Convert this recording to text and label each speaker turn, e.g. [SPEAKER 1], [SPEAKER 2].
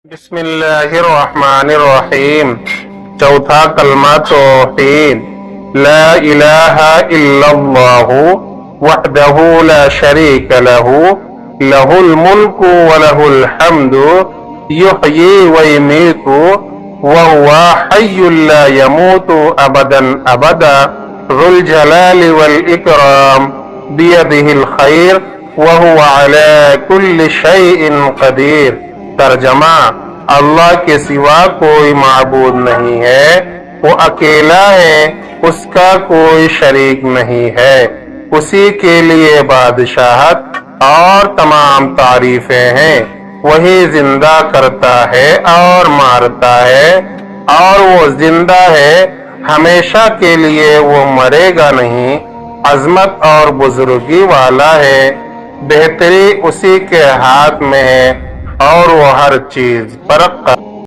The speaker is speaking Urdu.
[SPEAKER 1] بسم اللہ الرحمن الرحیم۔ چوتھا کلمہ توحید۔ لا الہ الا اللہ وحدہ لا شریک لہ لہ الملک ولہ الحمد یحیی ویمیت وہو حی لا یموت ابدا ابدا ذو الجلال والاکرام بیدہ الخیر وہو علی کل شیء قدیر۔ ترجمہ: اللہ کے سوا کوئی معبود نہیں ہے، وہ اکیلا ہے، اس کا کوئی شریک نہیں ہے، اسی کے لیے بادشاہت اور تمام تعریفیں ہیں۔ وہی زندہ کرتا ہے اور مارتا ہے، اور وہ زندہ ہے، ہمیشہ کے لیے وہ مرے گا نہیں، عظمت اور بزرگی والا ہے، بہتری اسی کے ہاتھ میں ہے اور وہ ہر چیز پر